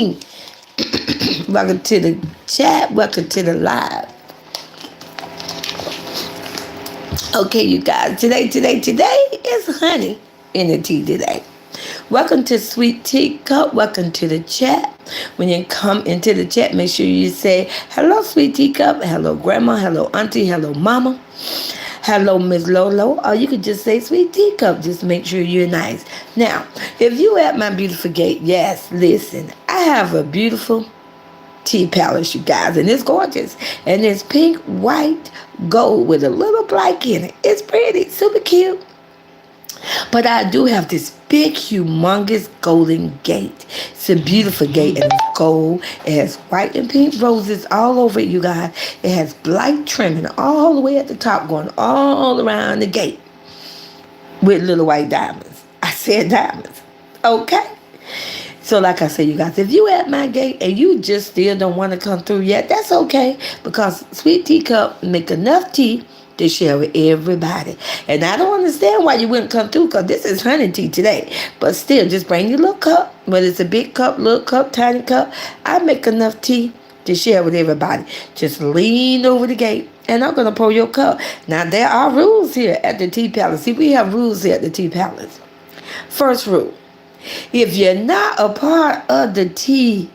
Welcome to the chat. Welcome to the live. Okay, you guys. Today is honey in the tea today. Welcome to Sweet Tea Cup. Welcome to the chat. When you come into the chat, make sure you say hello, Sweet Tea Cup. Hello, Grandma. Hello, Auntie. Hello, Mama. Hello, Miss Lolo. Or you could just say Sweet Tea Cup. Just make sure you're nice. Now, if you at my beautiful gate, yes, listen. I have a beautiful tea palace, you guys, and it's gorgeous. And it's pink, white, gold with a little black in it. It's pretty, super cute. But I do have this big, humongous golden gate. It's a beautiful gate, and it's gold. It has white and pink roses all over it, you guys. It has black trimming all the way at the top, going all around the gate with little white diamonds. I said diamonds. Okay? So like I said, you guys, if you at my gate and you just still don't want to come through yet, that's okay. Because Sweet Tea Cup make enough tea to share with everybody. And I don't understand why you wouldn't come through, because this is honey tea today. But still, just bring your little cup, whether it's a big cup, little cup, tiny cup. I make enough tea to share with everybody. Just lean over the gate and I'm going to pour your cup. Now, there are rules here at the Tea Palace. See, we have rules here at the Tea Palace. First rule. If you're not a part of the tea,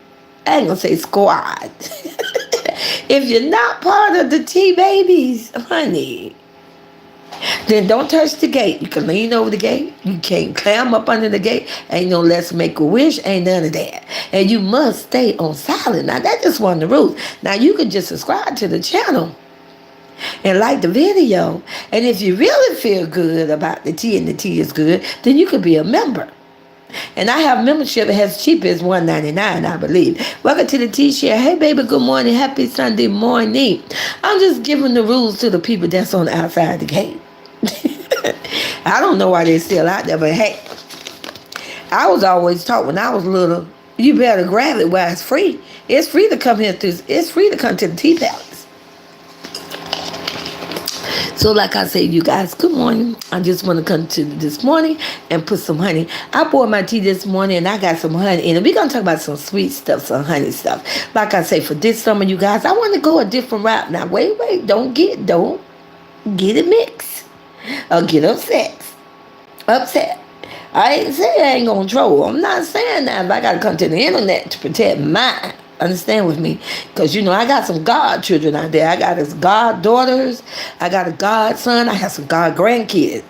I ain't gonna say squad. If you're not part of the tea babies, honey, then don't touch the gate. You can lean over the gate. You can't climb up under the gate. Ain't no let's make a wish. Ain't none of that. And you must stay on silent. Now, that's just one of the rules. Now, you can just subscribe to the channel and like the video. And if you really feel good about the tea and the tea is good, then you could be a member. And I have membership as cheap as $1.99, I believe. Welcome to the Tea Share. Hey, baby, good morning. Happy Sunday morning. I'm just giving the rules to the people that's on the outside the gate. I don't know why they're still out there, but hey, I was always taught when I was little, you better grab it while it's free. It's free to come here. It's free to come to the Tea Palace. So like I said, you guys, good morning. I just want to come to this morning and put some honey. I poured my tea this morning and I got some honey in it. We're going to talk about some sweet stuff, some honey stuff. Like I say, for this summer, you guys, I want to go a different route. Now, wait, don't get it mixed or get upset. I ain't saying I ain't going to troll. I'm not saying that, but I got to come to the internet to protect mine. Understand with me? Because, you know, I got some godchildren out there. I got his goddaughters. I got a godson. I have some god grandkids.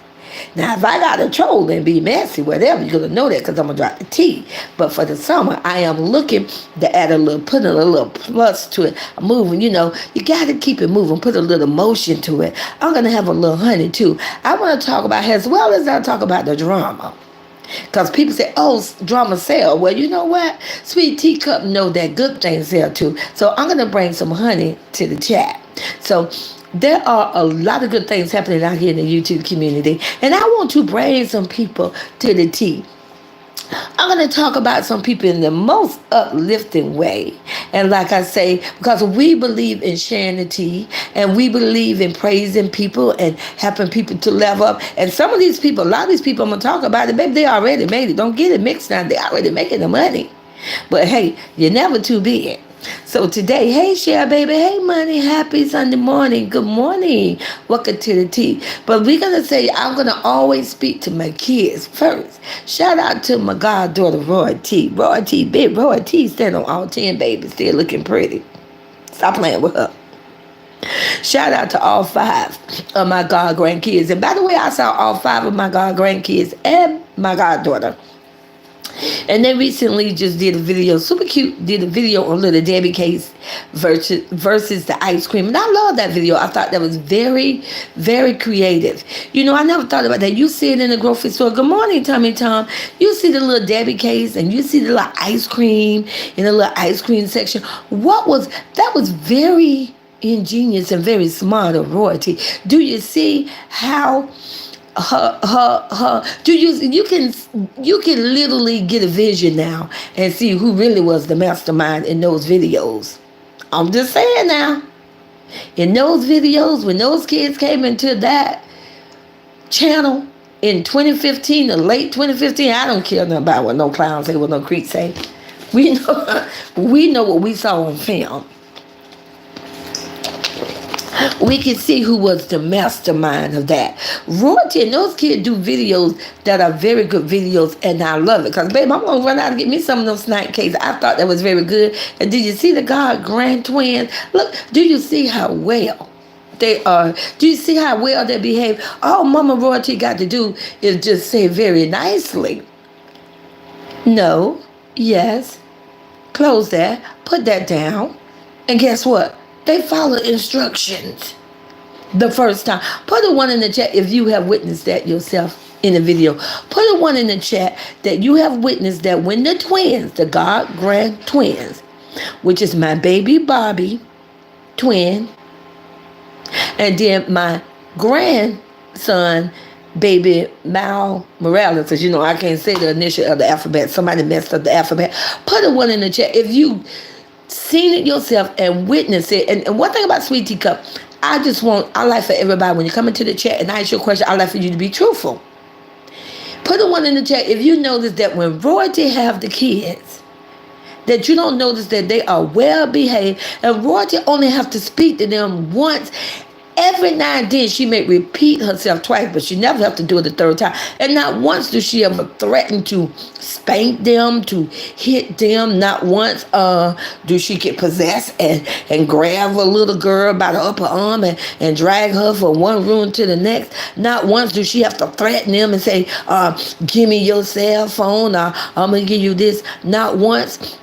Now, if I got to troll and be messy, whatever, you're going to know that because I'm going to drop the tea. But for the summer, I am looking to add put a little plus to it. I'm moving, you know, you got to keep it moving, put a little motion to it. I'm going to have a little honey, too. I want to talk about, as well as I talk about the drama. Because people say, oh, drama sell. Well, you know what? Sweet Tea Cup know that good things sell too. So I'm going to bring some honey to the chat. So there are a lot of good things happening out here in the YouTube community. And I want to bring some people to the tea. I'm going to talk about some people in the most uplifting way. And like I say, because we believe in sharing the tea and we believe in praising people and helping people to level up. And some of these people, a lot of these people I'm going to talk about it, baby, they already made it. Don't get it mixed now. They already making the money. But hey, you're never too big. So today, hey, Share Baby, hey, Money, happy Sunday morning, good morning, welcome to the tea. But we're going to say, I'm going to always speak to my kids first. Shout out to my goddaughter, Roy T. Big Roy T, standing on all 10 babies, still looking pretty. Stop playing with her. Shout out to all 5 of my god grandkids. And by the way, I saw all 5 of my god grandkids and my goddaughter. And they recently just did a video, super cute, did a video on Little Debbie case versus the ice cream. And I love that video. I thought that was very, very creative. You know, I never thought about that. You see it in the grocery store. Good morning, Tommy Tom. You see the Little Debbie case and you see the little ice cream in the little ice cream section. That was very ingenious and very smart of Royalty. Do you see how you can literally get a vision now and see who really was the mastermind in those videos. I'm just saying now, in those videos, when those kids came into that channel in 2015 or late 2015, I don't care nothing about what no clowns say, what no creeps say. We know what we saw on film. We can see who was the mastermind of that. Royalty and those kids do videos that are very good videos, and I love it. Because, babe, I'm going to run out and get me some of those snack cakes. I thought that was very good. And did you see the God grand twins? Look, do you see how well they are? Do you see how well they behave? All Mama Royalty got to do is just say very nicely, no, yes, close that, put that down. And guess what? They follow instructions the first time. Put a one in the chat if you have witnessed that yourself in the video. Put a one in the chat that you have witnessed that when the twins, the God grand twins, which is my baby Bobby twin, and then my grandson, baby Mal Morales, because you know I can't say the initial of the alphabet. Somebody messed up the alphabet. Put a one in the chat if you seen it yourself and witnessed it. And one thing about Sweet Teacup, I like for everybody, when you come into the chat and I ask you a question, I like for you to be truthful. Put a one in the chat if you notice that when Royalty have the kids, that you don't notice that they are well behaved, and Royalty only have to speak to them once. Every now and then she may repeat herself twice, but she never have to do it the third time. And not once does she ever threaten to spank them, to hit them. Not once do she get possessed and grab a little girl by the upper arm and drag her from one room to the next. Not once do she have to threaten them and say, give me your cell phone, or I'm going to give you this. Not once.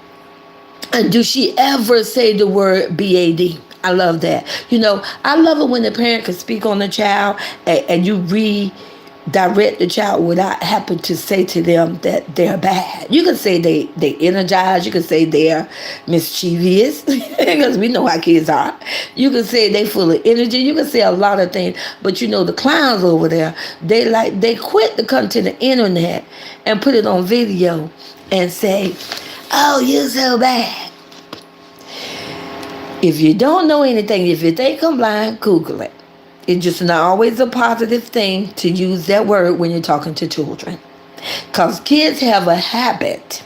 And do she ever say the word BAD? I love that. You know, I love it when the parent can speak on the child and you redirect the child without having to say to them that they're bad. You can say they energize. You can say they're mischievous, because we know how kids are. You can say they full of energy. You can say a lot of things. But you know, the clowns over there, they quit to come to the internet and put it on video and say, oh, you're so bad. If you don't know anything, if you think I'm blind, Google it. It's just not always a positive thing to use that word when you're talking to children. Because kids have a habit,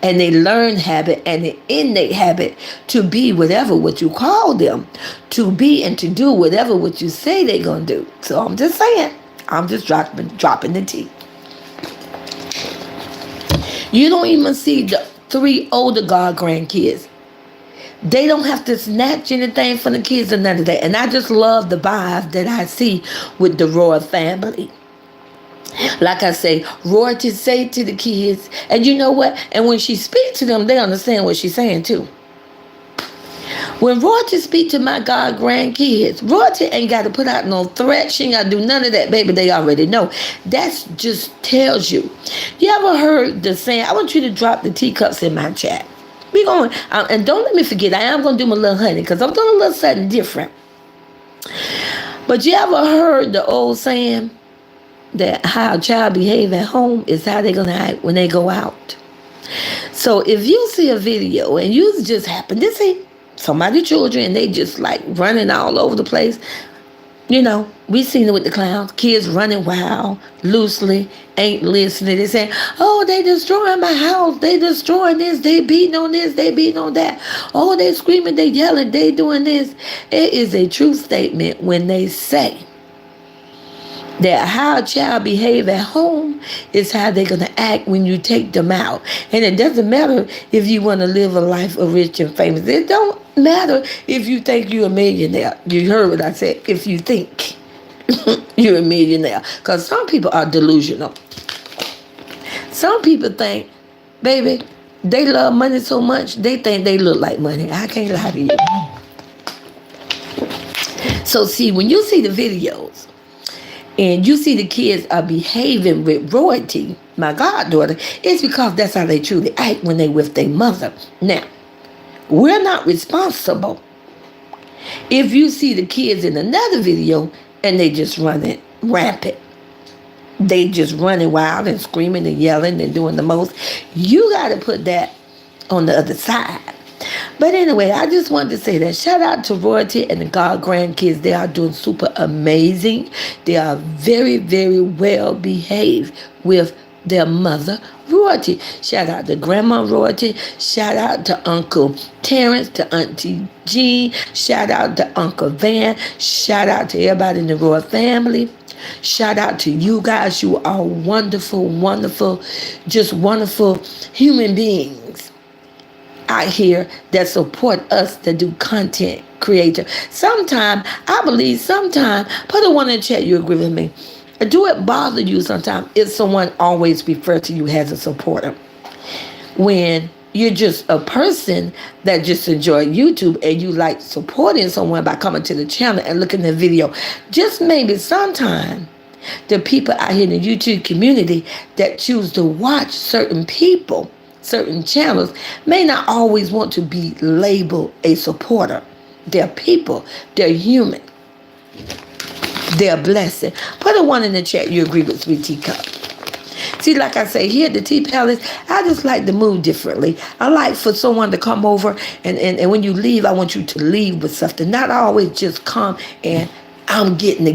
and they learn habit and an innate habit to be whatever what you call them, to be and to do whatever what you say they're going to do. So I'm just saying, I'm just dropping the tea. You don't even see the 3 older God grandkids. They don't have to snatch anything from the kids or none of that. And I just love the vibe that I see with the Royal family. Like I say, Royalty say to the kids, and you know what? And when she speaks to them, they understand what she's saying too. When Royalty speak to my God grandkids, Royalty ain't got to put out no threat. She ain't got to do none of that, baby. They already know. That just tells you. You ever heard the saying, I want you to drop the teacups in my chat. We going, and don't let me forget, I am going to do my little honey, because I'm doing a little something different. But you ever heard the old saying that how a child behave at home is how they're going to act when they go out? So if you see a video and you just happen to see somebody's children and they just like running all over the place, you know, we seen it with the clowns. Kids running wild, loosely, ain't listening. They saying, oh, they destroying my house. They destroying this. They beating on this. They beating on that. Oh, they screaming. They yelling. They doing this. It is a true statement when they say that how a child behave at home is how they're going to act when you take them out. And it doesn't matter if you want to live a life of rich and famous. It don't matter if you think you're a millionaire. You heard what I said. If you think you're a millionaire. Because some people are delusional. Some people think, baby, they love money so much, they think they look like money. I can't lie to you. So see, when you see the videos, and you see the kids are behaving with Royalty, my goddaughter, it's because that's how they truly act when they with their mother. Now, we're not responsible if you see the kids in another video and they just running rampant. They just running wild and screaming and yelling and doing the most. You got to put that on the other side. But anyway, I just wanted to say that. Shout out to Royalty and the God grandkids. They are doing super amazing. They are very, very well behaved with their mother, Royalty. Shout out to Grandma Royalty. Shout out to Uncle Terrence, to Auntie Jean. Shout out to Uncle Van. Shout out to everybody in the Royal family. Shout out to you guys. You are wonderful, wonderful, just wonderful human beings out here that support us that do content creator. Sometimes, put a one in the chat, you agree with me. Do it bother you sometimes if someone always refers to you as a supporter? When you're just a person that just enjoy YouTube and you like supporting someone by coming to the channel and looking at the video. Just maybe sometime the people out here in the YouTube community that choose to watch certain people, certain channels, may not always want to be labeled a supporter. They're people. They're human. They're a blessing. Put a one in the chat. You agree with Sweet Teacup. See, like I say, here at the Tea Palace, I just like to move differently. I like for someone to come over, and when you leave, I want you to leave with something. Not always just come and I'm getting.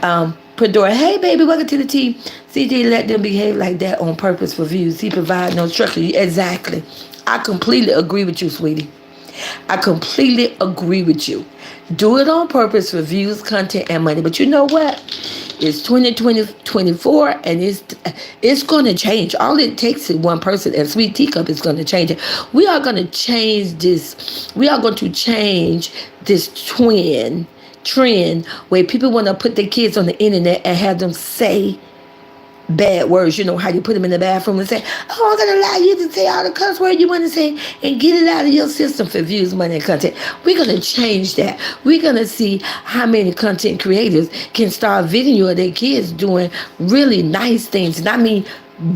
Pedora, hey baby, welcome to the tea. CJ let them behave like that on purpose for views. He provide no structure. Exactly. I completely agree with you, sweetie. I completely agree with you. Do it on purpose for views, content, and money. But you know what? It's 2024, and it's going to change. All it takes is one person, and Sweet Teacup is going to change it. We are going to change this. We are going to change this trend where people want to put their kids on the internet and have them say bad words. You know how you put them in the bathroom and say, oh, I'm going to allow you to say all the cuss words you want to say and get it out of your system for views, money, and content. We're going to change that. We're going to see how many content creators can start video of their kids doing really nice things. And I mean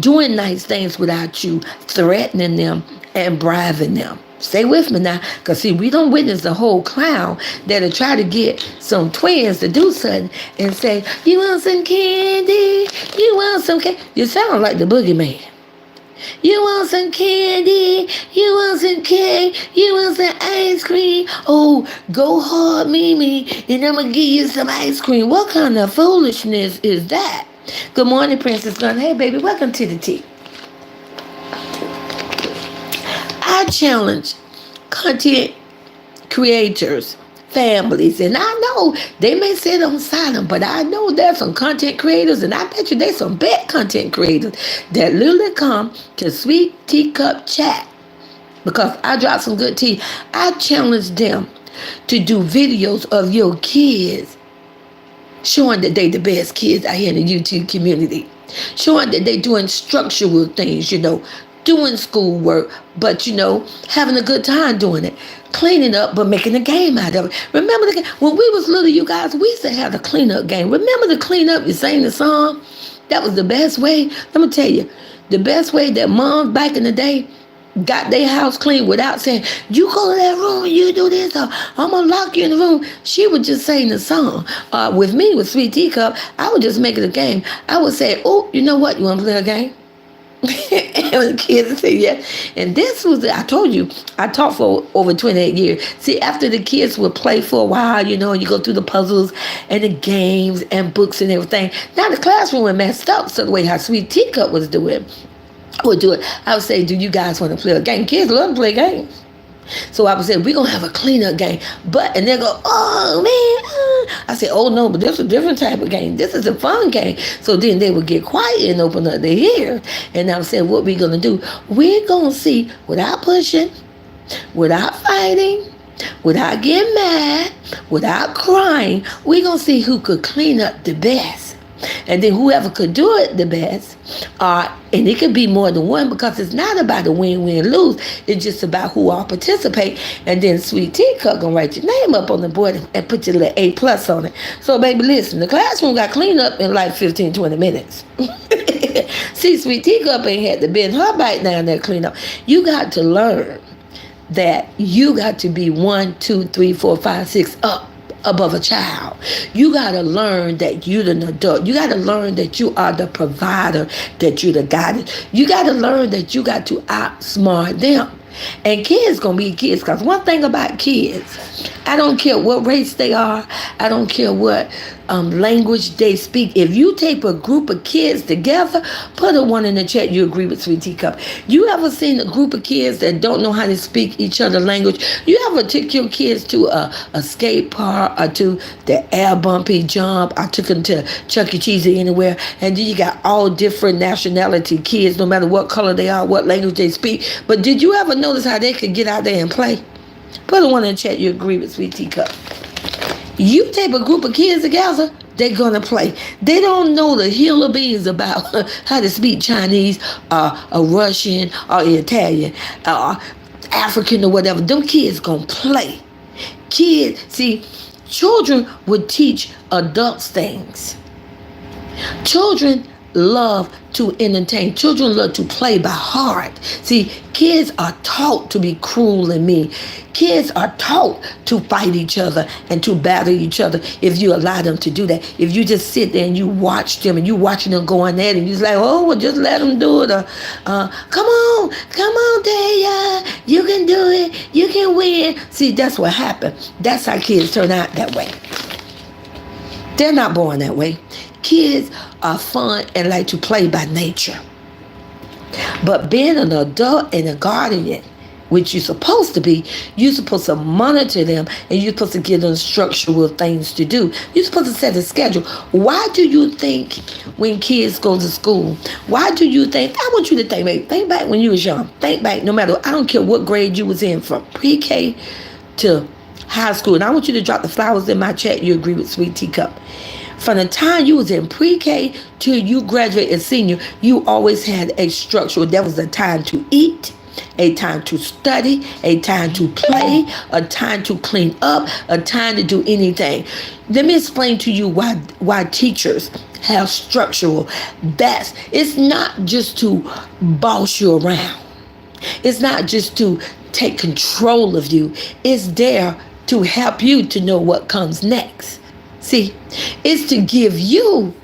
doing nice things without you threatening them and bribing them. Stay with me now, because see, we don't witness the whole clown that'll try to get some twins to do something and say, you want some candy? You want some candy? You sound like the boogeyman. You want some candy? You want some cake? You want some ice cream? Oh, go hard, Mimi, and I'm going to give you some ice cream. What kind of foolishness is that? Good morning, Princess Gun. Hey, baby, welcome to the tea. I challenge content creators, families, and I know they may sit on silent, but I know there's some content creators, and I bet you there's some bad content creators that literally come to Sweet Teacup chat because I drop some good tea. I challenge them to do videos of your kids showing that they the best kids out here in the YouTube community, showing that they doing structural things, doing schoolwork, but having a good time doing it, cleaning up, but making a game out of it. Remember when we was little, you guys, we used to have the cleanup game. Remember the cleanup? You sang the song. That was the best way. Let me tell you, the best way that moms back in the day got their house clean without saying, you go to that room and you do this, or I'm gonna lock you in the room. She would just sing the song. With me, with Sweet Teacup, I would just make it a game. I would say, oh, you know what? You want to play a game? And the kids would say, yeah. And this was, I told you, I taught for over 28 years. See, after the kids would play for a while, and you go through the puzzles and the games and books and everything. Now the classroom was messed up, so the way how Sweet Teacup would do it, I would say, do you guys want to play a game? Kids love to play games. So I would say, we're going to have a cleanup game. And they'll go, oh, man. I said, oh, no, but this is a different type of game. This is a fun game. So then they would get quiet and open up their ears. And I would say, what we're going to do, we're going to see, without pushing, without fighting, without getting mad, without crying, we're going to see who could clean up the best. And then whoever could do it the best, and it could be more than one, because it's not about the win-win-lose. It's just about who all participate. And then Sweet Teacup gonna write your name up on the board and put your little A+ on it. So baby, listen, the classroom got cleaned up in like 15, 20 minutes. See, Sweet Teacup ain't had to bend her bite down there clean up. You got to learn that you got to be 1, 2, 3, 4, 5, 6 up above a child. You got to learn that you're an adult. You got to learn that you are the provider, that you're the guidance. You got to learn that you got to outsmart them. And kids going to be kids, because one thing about kids, I don't care what race they are, I don't care what language they speak. If you take a group of kids together, put a one in the chat. You agree with Sweet Teacup. You ever seen a group of kids that don't know how to speak each other language? You ever took your kids to a skate park or to the air bumpy jump? I took them to Chuck E. Cheese or anywhere, and then you got all different nationality kids, no matter what color they are, what language they speak. But did you ever notice how they could get out there and play? Put a one in the chat. You agree with Sweet Teacup. You take a group of kids together, they're gonna play. They don't know the hill of beans about how to speak Chinese, or Russian, or Italian, or African, or whatever. Them kids gonna play. Kids, see, children would teach adults things. Children love to entertain. Children love to play by heart. See, kids are taught to be cruel and mean. Kids are taught to fight each other and to battle each other if you allow them to do that. If you just sit there and you watch them and you watching them going at it, and you're like, oh, well, just let them do it. Come on, Daya, you can do it. You can win. See, that's what happened. That's how kids turn out that way. They're not born that way. Kids are fun and like to play by nature. But being an adult and a guardian, which you're supposed to be, you're supposed to monitor them and you're supposed to give them structural things to do. You're supposed to set a schedule. Why do you think when kids go to school, why do you think, I want you to think back when you was young. Think back, no matter, I don't care what grade you was in, from pre-K to high school. And I want you to drop the flowers in my chat. You agree with Sweet Teacup. From the time you was in pre-K till you graduate as senior, you always had a structure. There was a time to eat, a time to study, a time to play, a time to clean up, a time to do anything. Let me explain to you why teachers have structural. It's not just to boss you around. It's not just to take control of you. It's there to help you to know what comes next. See, it's to give you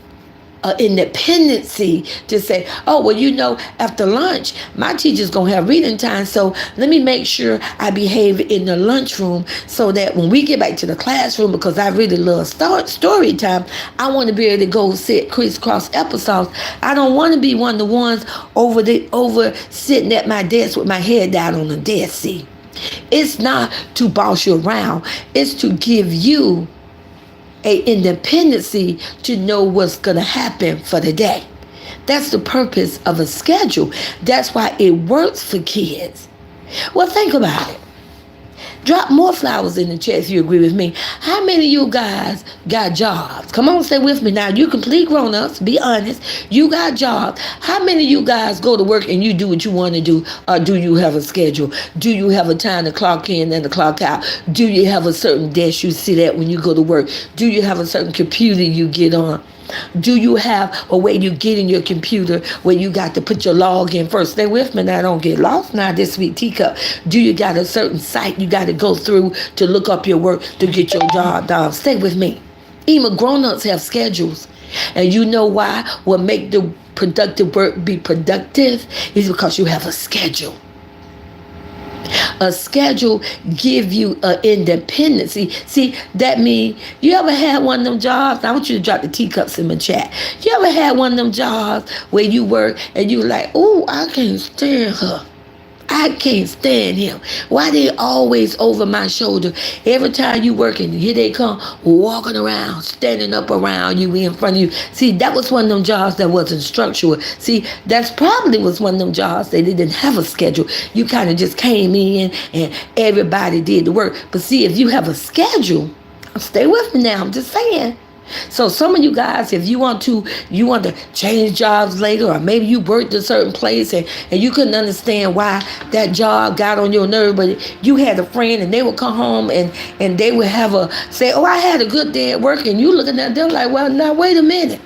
an independency to say, oh, well, you know, after lunch, my teacher's going to have reading time, so let me make sure I behave in the lunchroom so that when we get back to the classroom, because I really love story time, I want to be able to go sit crisscross applesauce. I don't want to be one of the ones over sitting at my desk with my head down on the desk. See, it's not to boss you around. It's to give you a independency to know what's going to happen for the day. That's the purpose of a schedule. That's why it works for kids. Well, think about it. Drop more flowers in the chat if you agree with me. How many of you guys got jobs? Come on, stay with me now. You complete grown-ups. Be honest. You got jobs. How many of you guys go to work and you do what you want to do? Or do you have a schedule? Do you have a time to clock in and to clock out? Do you have a certain desk you sit at when you go to work? Do you have a certain computer you get on? Do you have a way you get in your computer where you got to put your log in first? Stay with me now, don't get lost now, this Sweet Teacup. Do you got a certain site you got to go through to look up your work to get your job done? Stay with me. Even grown-ups have schedules. And you know why? What make the productive work be productive is because you have a schedule. A schedule give you an independency. See, that means, you ever had one of them jobs? I want you to drop the teacups in my chat. You ever had one of them jobs where you work and you like, oh, I can't stand her. I can't stand him. Why they always over my shoulder? Every time you working, here they come walking around, standing up around you, in front of you. See, that was one of them jobs that wasn't structural. See, that's probably was one of them jobs that they didn't have a schedule. You kind of just came in and everybody did the work. But see, if you have a schedule, stay with me now, I'm just saying. So some of you guys, if you want to change jobs later, or maybe you worked a certain place and you couldn't understand why that job got on your nerve, but you had a friend and they would come home and they would say, oh, I had a good day at work, and you looking at them like, well, now wait a minute.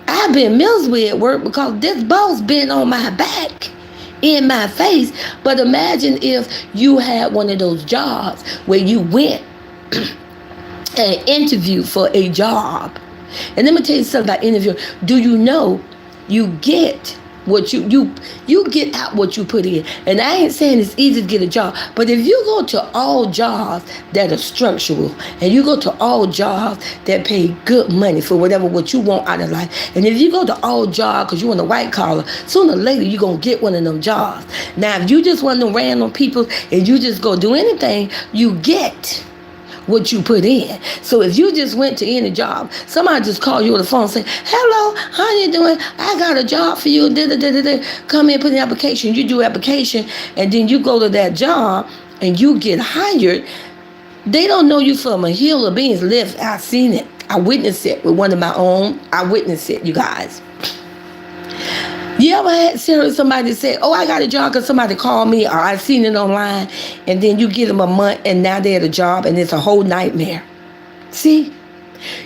I've been miserable at work because this boss been on my back, in my face. But imagine if you had one of those jobs where you went an interview for a job. And let me tell you something about interview. Do you know you get what you get out what you put in. And I ain't saying it's easy to get a job, but if you go to all jobs that are structural, and you go to all jobs that pay good money for whatever what you want out of life, and if you go to all jobs because you want a white collar, sooner or later you're gonna get one of them jobs. Now if you just want them random people and you just go do anything, you get what you put in. So if you just went to any job, somebody just called you on the phone and say, hello, how you doing? I got a job for you. Come in, put in application. You do application, and then you go to that job and you get hired. They don't know you from a hill of beans left. I've seen it. I witnessed it with one of my own. I witnessed it, you guys. You ever had somebody say, oh, I got a job because somebody called me, or I seen it online, and then you give them a month and now they're at a job and it's a whole nightmare? See,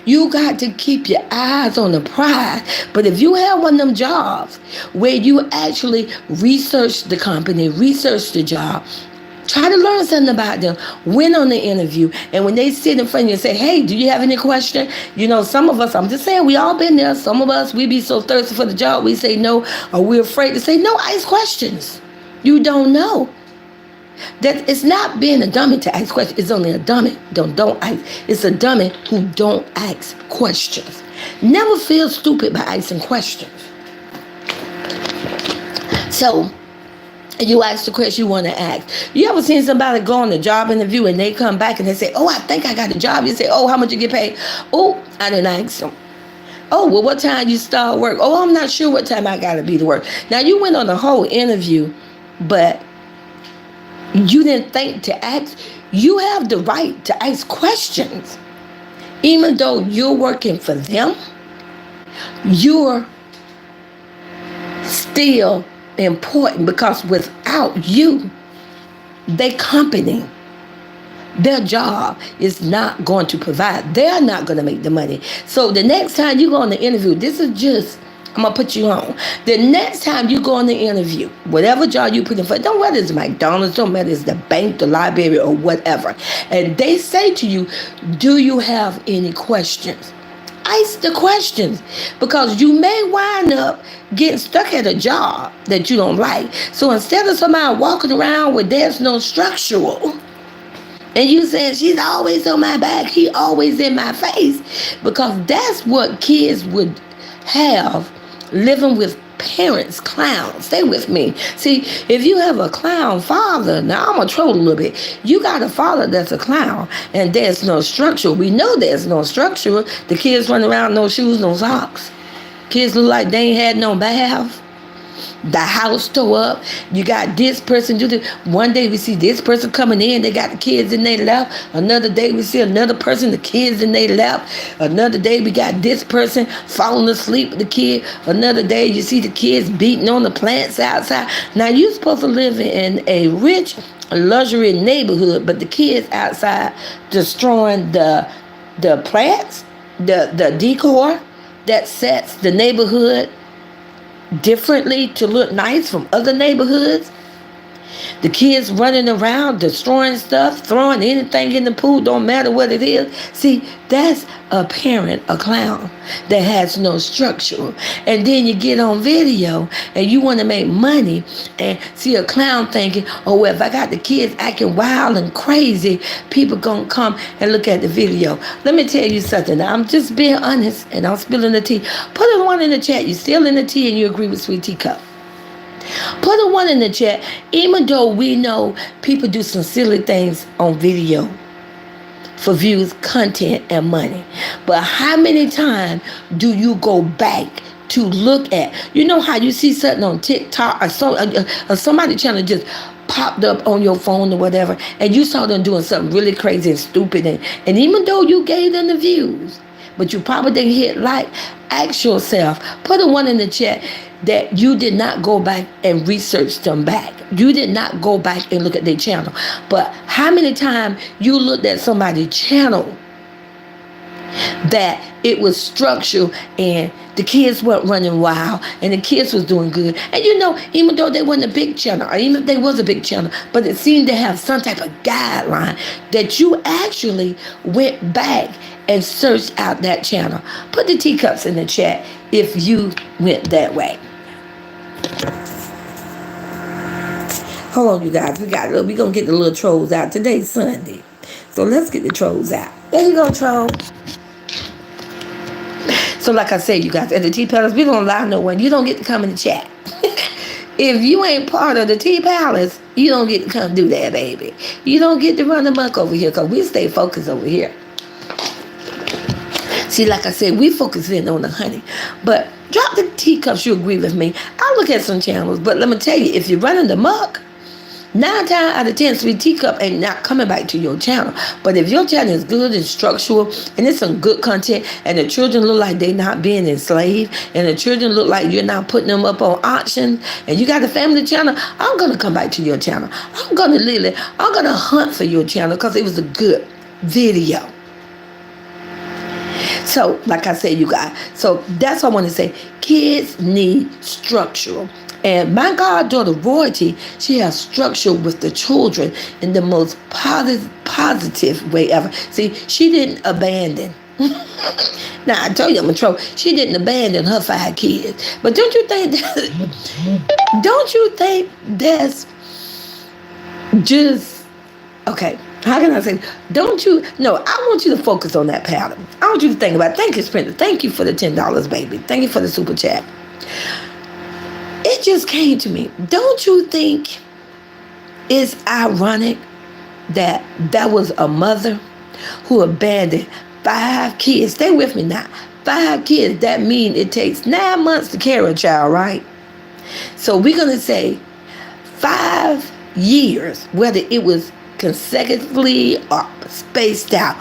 you got to keep your eyes on the prize. But if you have one of them jobs where you actually research the company, research the job, try to learn something about them, win on the interview, and when they sit in front of you and say, hey, do you have any question? You know, some of us, I'm just saying, we all been there. Some of us, we be so thirsty for the job, we say no, or we're afraid to say no. Ask questions. You don't know. That it's not being a dummy to ask questions. It's only a dummy. Don't ask. It's a dummy who don't ask questions. Never feel stupid by asking questions. So, you ask the question you want to ask. You ever seen somebody go on a job interview and they come back and they say, oh, I think I got a job. You say, oh, how much you get paid? Oh, I didn't ask them. Oh, well, what time you start work? Oh, I'm not sure what time I got to be to work. Now, you went on the whole interview, but you didn't think to ask. You have the right to ask questions. Even though you're working for them, you're still important, because without you, their company, their job is not going to provide. They're not going to make the money. So the next time you go on the interview, this is just, I'm going to put you on. The next time you go on the interview, whatever job you put in for, don't matter if it's McDonald's, don't matter if it's the bank, the library, or whatever, and they say to you, do you have any questions? Ask the questions, because you may wind up getting stuck at a job that you don't like. So instead of somebody walking around where there's no structural, and you saying, she's always on my back, he always in my face, because that's what kids would have living with parents, clowns. Stay with me. See, if you have a clown father, now I'm going to troll a little bit. You got a father that's a clown, and there's no structure. We know there's no structure. The kids run around, no shoes, no socks. Kids look like they ain't had no bath. The house tore up. You got this person do this. One day we see this person coming in, they got the kids in their lap. Another day we see another person, the kids in their lap. Another day we got this person falling asleep with the kid. Another day you see the kids beating on the plants outside. Now you're supposed to live in a rich luxury neighborhood, but the kids outside destroying the plants, the decor that sets the neighborhood differently to look nice from other neighborhoods. The kids running around destroying stuff, throwing anything in the pool, don't matter what it is. See, that's a parent, a clown, that has no structure. And then you get on video and you want to make money and see a clown thinking, oh, well, if I got the kids acting wild and crazy, people gonna come and look at the video. Let me tell you something. I'm just being honest and I'm spilling the tea. Put a one in the chat. You still in the tea and you agree with Sweet Teacup. Put a one in the chat. Even though we know people do some silly things on video for views, content, and money, but how many times do you go back to look at? You know how you see something on TikTok or somebody channel just popped up on your phone or whatever, and you saw them doing something really crazy and stupid, and even though you gave them the views, but you probably didn't hit like, ask yourself, put a one in the chat that you did not go back and research them back. You did not go back and look at their channel. But how many times you looked at somebody's channel that it was structured and the kids weren't running wild and the kids was doing good? And you know, even though they wasn't a big channel, or even if they was a big channel, but it seemed to have some type of guideline that you actually went back and searched out that channel. Put the teacups in the chat if you went that way. Hold on, you guys. We're going to get the little trolls out. Today's Sunday. So let's get the trolls out. There you go, troll. So like I said, you guys, at the Tea Palace, we don't allow no one. You don't get to come in the chat. If you ain't part of the Tea Palace, you don't get to come do that, baby. You don't get to run amok over here because we stay focused over here. See, like I said, we focus in on the honey. But drop the teacups, you agree with me. I'll look at some channels, but let me tell you, if you're running the muck, 9 times out of 10, Sweet Teacup ain't not coming back to your channel. But if your channel is good and structural, and it's some good content, and the children look like they not being enslaved, and the children look like you're not putting them up on auction, and you got a family channel, I'm going to come back to your channel. I'm going to hunt for your channel because it was a good video. So, like I said, you guys, so that's what I want to say. Kids need structural. And my goddaughter, Royalty, she has structure with the children in the most positive way ever. See, she didn't abandon. Now, I told you I'm a troll. She didn't abandon her 5 kids. But don't you think that's just, okay, how can I say, no, I want you to focus on that pattern. I want you to think about it. Thank you, Sprinter. Thank you for the $10, baby. Thank you for the super chat. It just came to me. Don't you think it's ironic that was a mother who abandoned 5 kids? Stay with me now. 5 kids. That means it takes 9 months to carry a child, right? So we're going to say 5 years, whether it was consecutively or spaced out,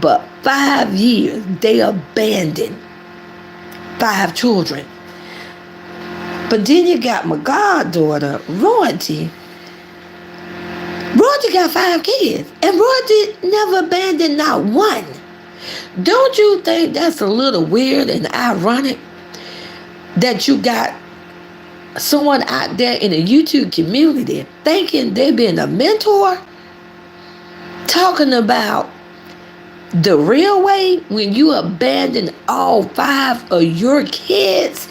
but 5 years they abandoned 5 children. But then you got my goddaughter, Royalty. Royalty got 5 kids. And Royalty never abandoned not one. Don't you think that's a little weird and ironic? That you got someone out there in the YouTube community thinking they're being a mentor? Talking about the real way when you abandon all 5 of your kids.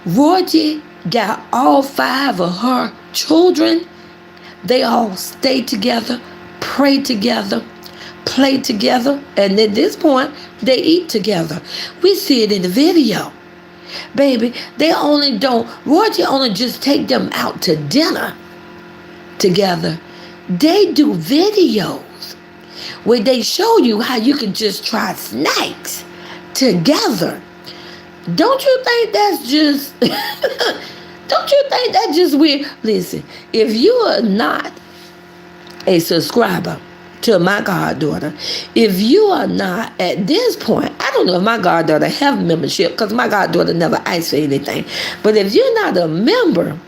Royalty got all 5 of her children. They all stay together, pray together, play together, and at this point, they eat together. We see it in the video. Baby, Royalty only just take them out to dinner together. They do videos where they show you how you can just try snacks together. Don't you think that's just weird? Listen, if you are not a subscriber to my goddaughter, if you are not at this point, I don't know if my goddaughter have membership because my goddaughter never asked for anything, but if you're not a member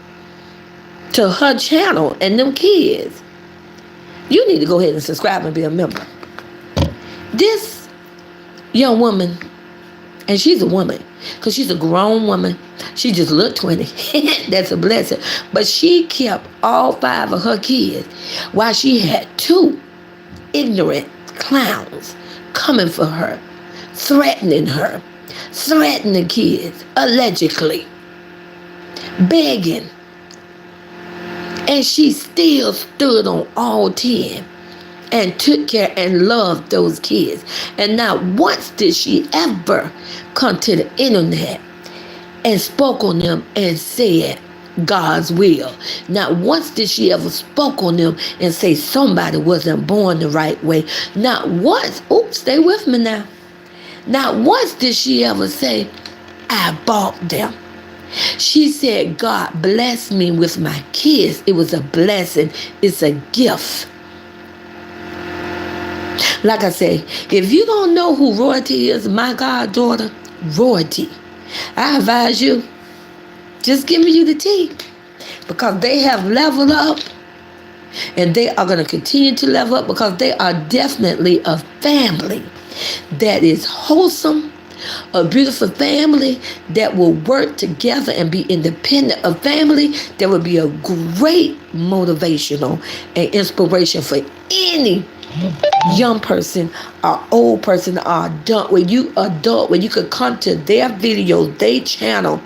to her channel and them kids, you need to go ahead and subscribe and be a member. This young woman, and she's a woman, because she's a grown woman. She just looked 20. That's a blessing. But she kept all 5 of her kids while she had 2 ignorant clowns coming for her, threatening the kids, allegedly, begging. And she still stood on all 10 and took care and loved those kids. And not once did she ever come to the internet and spoke on them and said God's will. Not once did she ever spoke on them and say somebody wasn't born the right way. Not once, stay with me now. Not once did she ever say, I bought them. She said, God blessed me with my kids. It was a blessing. It's a gift. Like I say, if you don't know who Royalty is, my goddaughter, Royalty, I advise you, just give me you the tea. Because they have leveled up. And they are going to continue to level up because they are definitely a family that is wholesome, a beautiful family that will work together and be independent, a family that will be a great motivational and inspiration for any young person or old person or adult, when you could come to their video, their channel,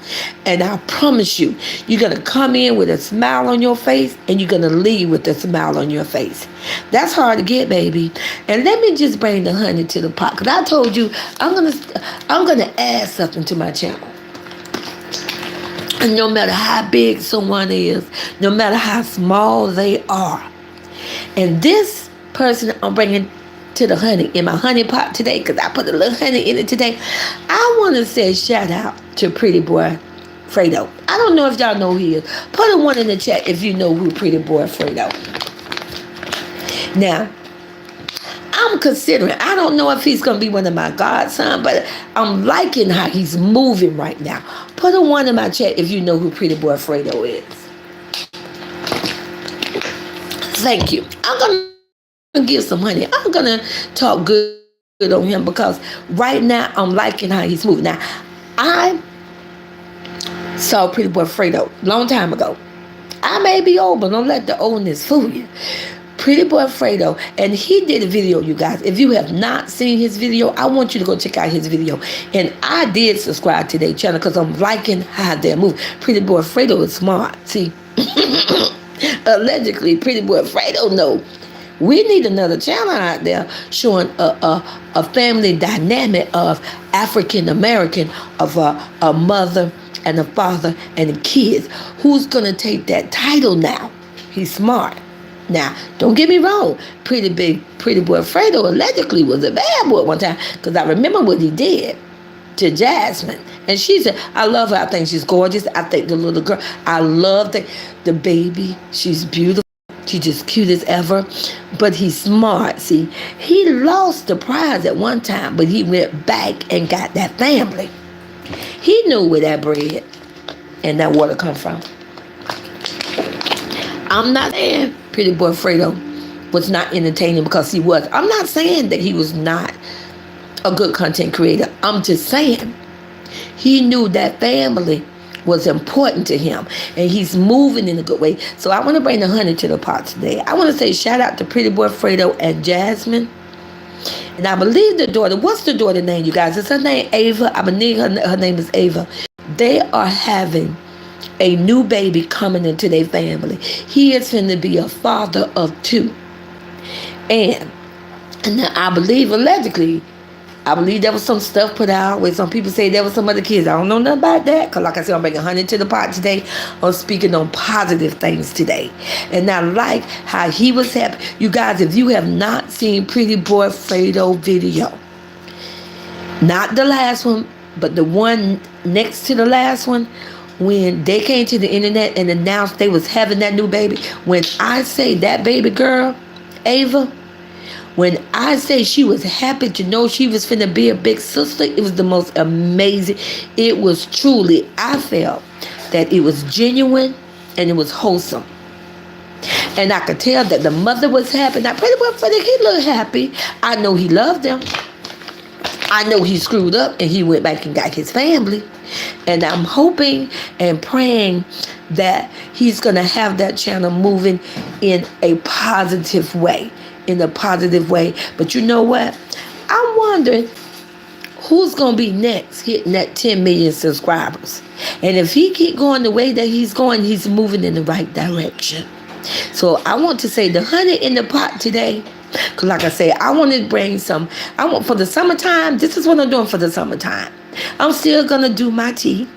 and I promise you, you're gonna come in with a smile on your face and you're gonna leave with a smile on your face. That's hard to get, baby. And let me just bring the honey to the pot, because I told you I'm gonna add something to my channel. And no matter how big someone is, no matter how small they are, and this person I'm bringing to the honey in my honey pot today, because I put a little honey in it today, I want to say shout out to Pretty Boy Fredo. I don't know if y'all know who he is. Put a one in the chat if you know who Pretty Boy Fredo. Now, I'm considering, I don't know if he's going to be one of my godson, but I'm liking how he's moving right now. Put a one in my chat if you know who Pretty Boy Fredo is. Thank you. I'm going to give some money. I'm going to talk good on him, because right now I'm liking how he's moving. Now, I saw Pretty Boy Fredo long time ago. I may be old, but don't let the oldness fool you. Pretty Boy Fredo, and he did a video, you guys. If you have not seen his video, I want you to go check out his video. And I did subscribe to their channel because I'm liking how they move. Pretty Boy Fredo is smart. See, allegedly, Pretty Boy Fredo know we need another channel out there showing a family dynamic of African American, of a mother and a father and the kids. Who's gonna take that title now? He's smart. Now, don't get me wrong. Pretty Boy Fredo allegedly was a bad boy one time, because I remember what he did to Jasmine. And she said, I love her. I think she's gorgeous. I think the little girl, I love the baby. She's beautiful. She's just cute as ever. But he's smart. See, he lost the prize at one time, but he went back and got that family. He knew where that bread and that water come from. I'm not saying Pretty Boy Fredo was not entertaining, because he was. I'm not saying that he was not a good content creator. I'm just saying he knew that family was important to him, and he's moving in a good way. So I want to bring the honey to the pot today. I want to say shout out to Pretty Boy Fredo and Jasmine. And I believe the daughter, what's the daughter name, you guys? Is her name Ava? I believe her name is Ava. They are having a new baby coming into their family. He is going to be a father of 2. And I believe, allegedly, I believe there was some stuff put out where some people say there was some other kids. I don't know nothing about that, because like I said, I'm bringing honey to the pot today. I'm speaking on positive things today. And I like how he was happy. You guys, if you have not seen Pretty Boy Fredo video, not the last one, but the one next to the last one, when they came to the internet and announced they was having that new baby, when I say that baby girl, Ava, when I say she was happy to know she was finna be a big sister, it was the most amazing. It was truly, I felt that it was genuine and it was wholesome. And I could tell that the mother was happy. Now, Pretty Boy Fredo, he looked happy. I know he loved them. I know he screwed up and he went back and got his family. And I'm hoping and praying that he's going to have that channel moving in a positive way. But you know what? I'm wondering who's going to be next hitting that 10 million subscribers. And if he keep going the way that he's going, he's moving in the right direction. So I want to say the honey in the pot today, because like I say, I want to bring some, I want for the summertime, this is what I'm doing for the summertime. I'm still going to do my tea,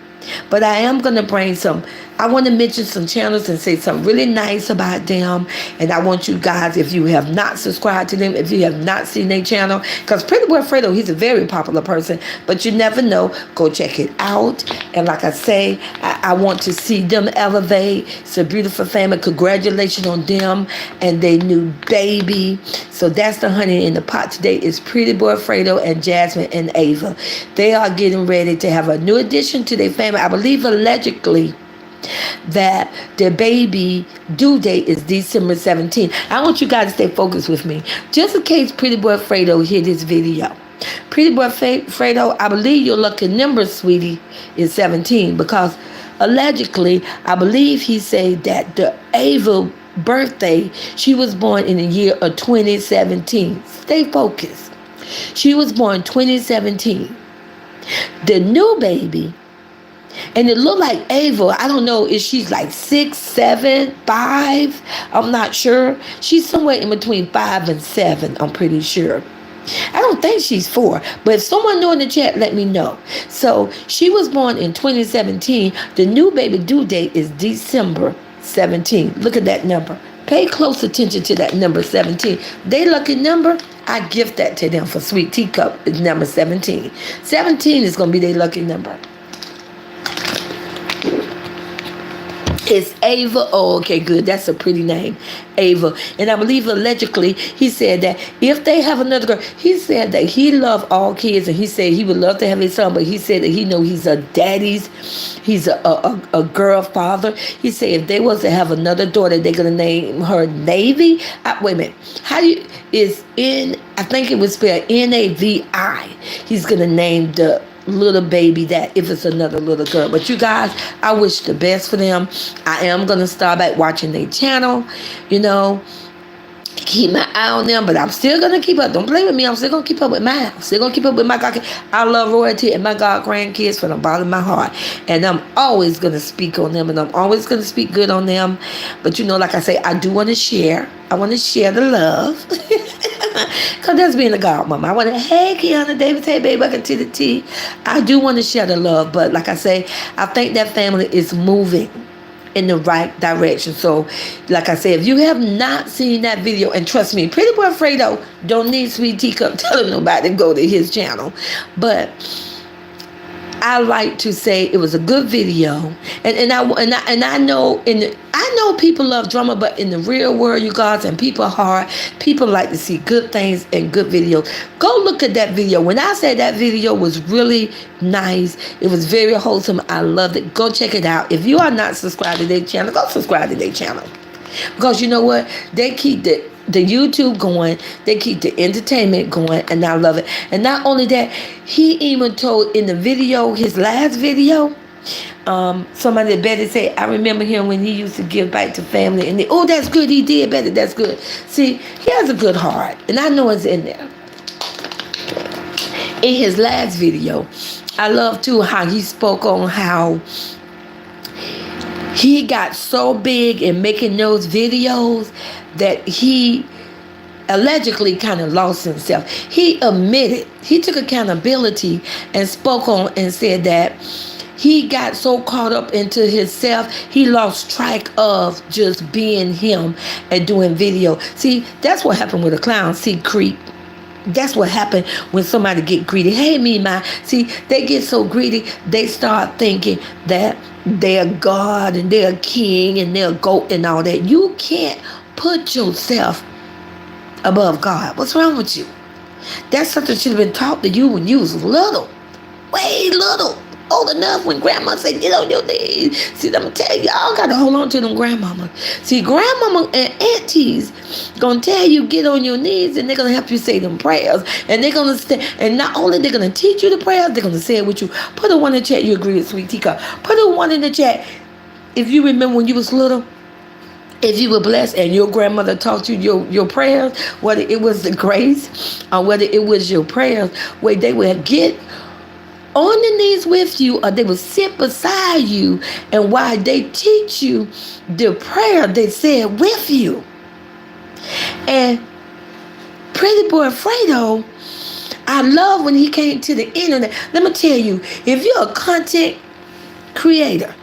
but I am going to bring some, I want to mention some channels and say something really nice about them. And I want you guys, if you have not subscribed to them, if you have not seen their channel, because Pretty Boy Fredo, he's a very popular person, but you never know. Go check it out. And like I say, I want to see them elevate. It's a beautiful family. Congratulations on them and their new baby. So that's the honey in the pot today. It's Pretty Boy Fredo and Jasmine and Ava. They are getting ready to have a new addition to their family. I believe allegedly that their baby due date is December 17th. I want you guys to stay focused with me. Just in case Pretty Boy Fredo hear this video. Pretty Boy Fredo, I believe your lucky number, sweetie, is 17, because allegedly, I believe he said that the Ava birthday, she was born in the year of 2017. Stay focused. She was born 2017. The new baby, and it looked like Ava. I don't know if she's like 6, 7, 5. I'm not sure. She's somewhere in between 5 and 7. I'm pretty sure. I don't think she's 4, but if someone know in the chat, let me know. So she was born in 2017. The new baby due date is December 17. Look at that number. Pay close attention to that number 17. They lucky number, I gift that to them for Sweet Teacup. Is number 17. 17 is going to be their lucky number. It's Ava. Oh, okay, good. That's a pretty name, Ava. And I believe allegedly he said that if they have another girl, he said that he loved all kids, and he said he would love to have his son, but he said that he know he's a daddy's, he's a girl father. He said if they was to have another daughter, they're gonna name her Navy. Wait a minute. How do you I think it was spelled Navi. He's gonna name the little baby that if it's another little girl. But you guys, I wish the best for them. I am gonna start back watching their channel, keep my eye on them, but I'm still gonna keep up. Don't play with me. I'm still gonna keep up with mine. I'm still gonna keep up with my God. I love royalty and my God grandkids from the bottom of my heart, and I'm always gonna speak on them, and I'm always gonna speak good on them. But like I say, I do want to share. I want to share the love. Because that's being a godmama. I want to, hey, Kiana Davis, hey, baby, welcome to the tea. I do want to share the love, but like I say, I think that family is moving in the right direction. So, like I said, if you have not seen that video, and trust me, Pretty Boy Fredo don't need Sweet Teacup telling nobody to go to his channel. But I like to say it was a good video, and I know I know people love drama, but in the real world, you guys, and people hard, people like to see good things and good videos. Go look at that video. When I said that video was really nice, it was very wholesome. I loved it. Go check it out. If you are not subscribed to their channel, go subscribe to their channel, because you know what, they keep the YouTube going, they keep the entertainment going, and I love it. And not only that, he even told in the video, his last video, somebody better say, I remember him when he used to give back to family, and oh, that's good, he did better, that's good. See, he has a good heart, and I know it's in there. In his last video, I love too how he spoke on how he got so big in making those videos that he allegedly kind of lost himself. He admitted, he took accountability and spoke on and said that he got so caught up into himself, he lost track of just being him and doing video. See, that's what happened with a clown. See, creep. That's what happened when somebody get greedy. Hey, me, my. See, they get so greedy, they start thinking that they're God and they're king and they're goat and all that. You can't put yourself above God. What's wrong with you? That's something that should have been taught to you when you was little. Way little. Old enough when grandma said, get on your knees. See, I'm going to tell you, y'all got to hold on to them grandmama. See, grandmama and aunties going to tell you, get on your knees, and they're going to help you say them prayers. And they're going to stay, and not only they're going to teach you the prayers, they're going to say it with you. Put a one in the chat, you agree with Sweet Teacup. Put a one in the chat if you remember when you was little. If you were blessed and your grandmother taught you your prayers, whether it was the grace or whether it was your prayers, where they would get on the knees with you, or they will sit beside you, and while they teach you the prayer, they said with you. And Pretty Boy Fredo, I love when he came to the internet. Let me tell you, if you're a content creator,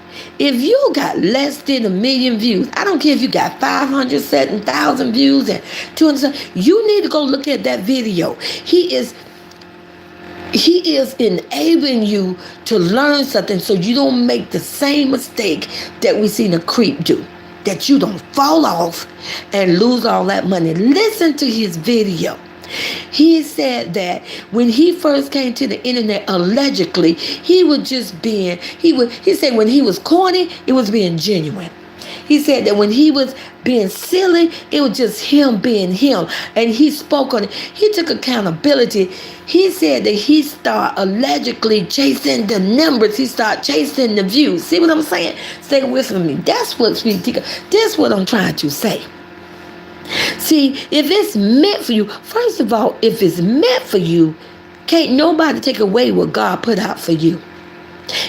if you got less than 1 million views, I don't care if you got 500, 7,000 views and 200, you need to go look at that video. He is enabling you to learn something so you don't make the same mistake that we seen a creep do, that you don't fall off and lose all that money. Listen to his video. He said that when he first came to the internet, allegedly, he was just being, he said when he was corny, it was being genuine. He said that when he was being silly, it was just him being him. And he spoke on it. He took accountability. He said that he started allegedly chasing the numbers. He started chasing the views. See what I'm saying? Stay with me. That's what Sweet Tika. That's what I'm trying to say. See, if it's meant for you, first of all, if it's meant for you, can't nobody take away what God put out for you.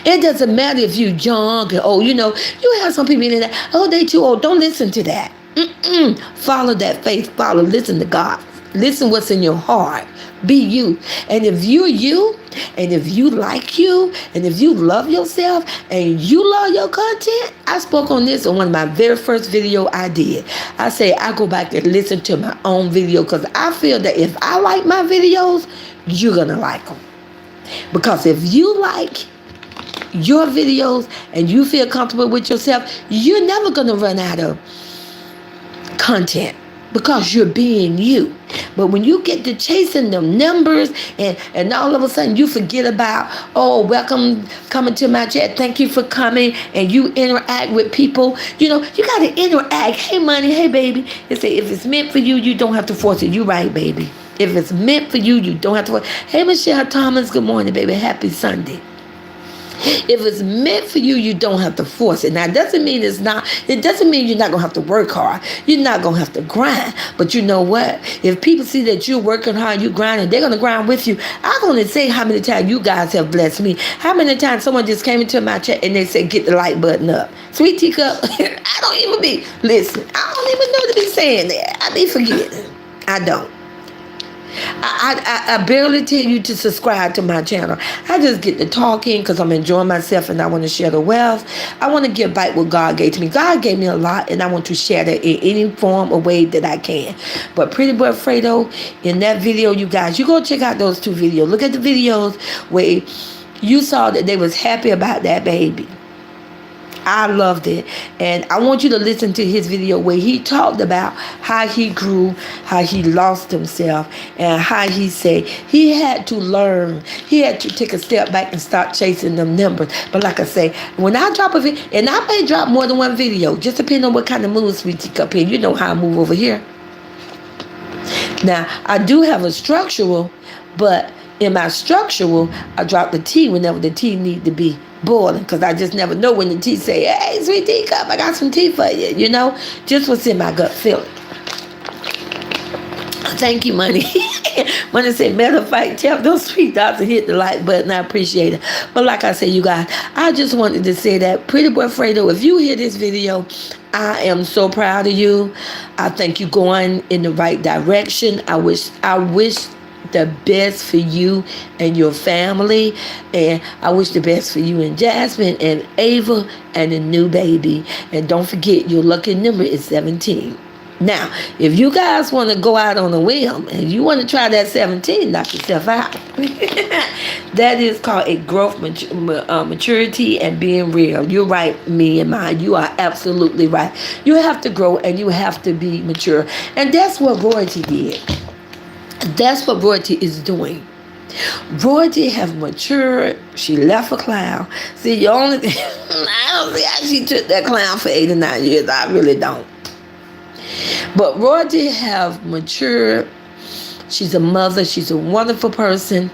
It doesn't matter if you young and old. You have some people in there, oh, they too old. Don't listen to that. Follow that faith. Listen to God. Listen what's in your heart. Be you. And if you're you, and if you like you, and if you love yourself, and you love your content, I spoke on this on one of my very first video I did. I say I go back and listen to my own video because I feel that if I like my videos, you're going to like them. Because if you like your videos and you feel comfortable with yourself, you're never going to run out of content because you're being you. But when you get to chasing them numbers and all of a sudden you forget about, oh, welcome, coming to my chat, thank you for coming, and you interact with people, you got to interact. Hey, money, hey, baby. They say if it's meant for you, you don't have to force it. You right, baby. If it's meant for you, you don't have to force it. Hey, Michelle Thomas, good morning, baby. Happy Sunday. If it's meant for you, you don't have to force it. Now, it doesn't mean you're not going to have to work hard. You're not going to have to grind. But you know what? If people see that you're working hard, you're grinding, they're going to grind with you. I'm going to say how many times you guys have blessed me. How many times someone just came into my chat and they said, get the like button up. Sweet Teacup, I don't even know to be saying that. I be forgetting. I don't. I barely tell you to subscribe to my channel. I just get to talking because I'm enjoying myself and I want to share the wealth. I want to give back what God gave to me. God gave me a lot and I want to share that in any form or way that I can. But Pretty Boy Fredo, in that video, you guys, you go check out those two videos. Look at the videos where you saw that they was happy about that baby. I loved it. And I want you to listen to his video where he talked about how he grew, how he lost himself, and how he said he had to learn. He had to take a step back and start chasing them numbers. But like I say, when I drop a video, and I may drop more than one video, just depending on what kind of mood Sweet Teacup here. You know how I move over here. Now, I do have a structural, but in my structural, I drop the tea whenever the tea need to be boiling, because I just never know when the tea say, hey, Sweet Teacup, I got some tea for you, just what's in my gut feeling. Thank you, Money. Money said, matter of fact, tell those sweet dots to hit the like button. I appreciate it. But like I said, you guys, I just wanted to say that Pretty Boy Fredo, if you hear this video, I am so proud of you. I think you're going in the right direction. I wish the best for you and your family, and I wish the best for you and Jasmine and Ava and the new baby. And don't forget, your lucky number is 17. Now, if you guys want to go out on a whim and you want to try that 17, knock yourself out. That is called a growth, maturity, and being real. You're right, me and mine. You are absolutely right. You have to grow and you have to be mature. And that's what Royalty did. That's what Royalty is doing. Royalty have matured. She left a clown. See, the only thing, I don't see how she took that clown for 89 years. I really don't. But Royalty have matured. She's a mother. She's a wonderful person.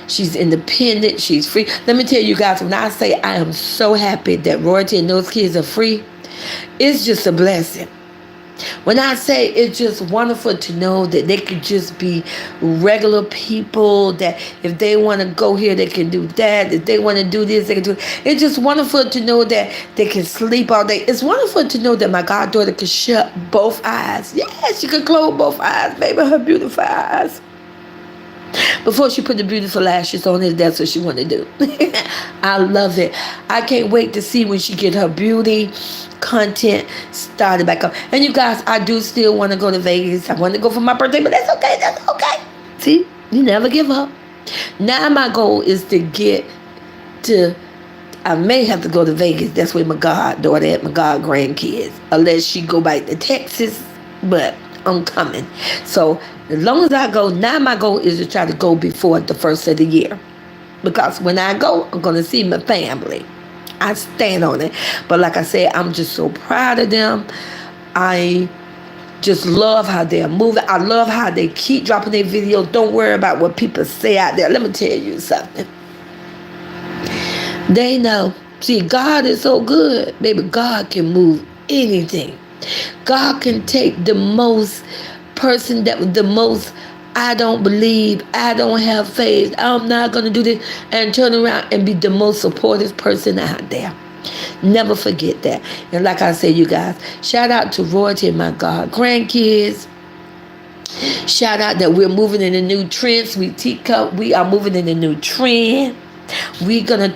She's independent. She's free. Let me tell you guys, when I say I am so happy that Royalty and those kids are free, it's just a blessing. When I say it's just wonderful to know that they could just be regular people, that if they want to go here, they can do that. If they want to do this, they can do it. It's just wonderful to know that they can sleep all day. It's wonderful to know that my goddaughter can shut both eyes. Yes, she can close both eyes, baby, her beautiful eyes. Before she put the beautiful lashes on it, that's what she want to do. I love it. I can't wait to see when she get her beauty content started back up. And you guys, I do still want to go to Vegas. I want to go for my birthday, but that's okay. That's okay. See, you never give up. Now my goal is to get to, I may have to go to Vegas. That's where my goddaughter and my god grandkids, unless she go back to Texas, but I'm coming. So as long as I go, now my goal is to try to go before the first of the year. Because when I go, I'm going to see my family. I stand on it. But like I said, I'm just so proud of them. I Just love how they're moving. I love how they keep dropping their videos. Don't worry about what people say out there. Let me tell you something. They know. See, God is so good. Baby, God can move anything. God can take the most person that was the most, I don't believe, I don't have faith, I'm not going to do this, and turn around and be the most supportive person out there. Never forget that. And like I said, you guys, shout out to Royalty and my God grandkids. Shout out that we're moving in a new trend. Sweet Teacup, we are moving in a new trend. We're gonna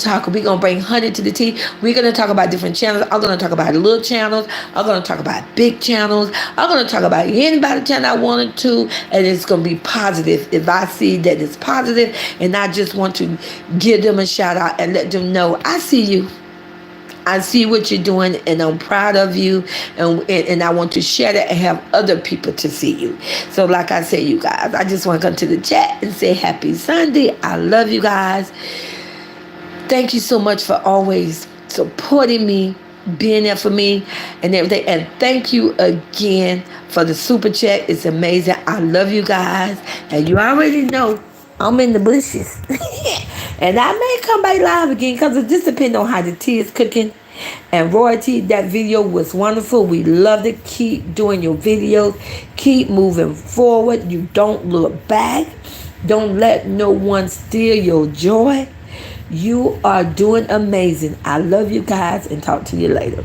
bring honey to the tea. We're gonna talk about different channels. I'm gonna talk about little channels. I'm gonna talk about big channels. I'm gonna talk about anybody channel I wanted to, and it's gonna be positive. If I see that it's positive, and I just want to give them a shout out and let them know I see you. I see what you're doing, and I'm proud of you, and I want to share that and have other people to see you. So like I said, you guys, I just want to come to the chat and say happy Sunday. I love you guys. Thank you so much for always supporting me, being there for me and everything. And thank you again for the super chat. It's amazing. I love you guys. And you already know I'm in the bushes. And I may come back live again because it just depends on how the tea is cooking. And Royalty, that video was wonderful. We love it. Keep doing your videos. Keep moving forward. You don't look back. Don't let no one steal your joy. You are doing amazing. I love you guys and talk to you later.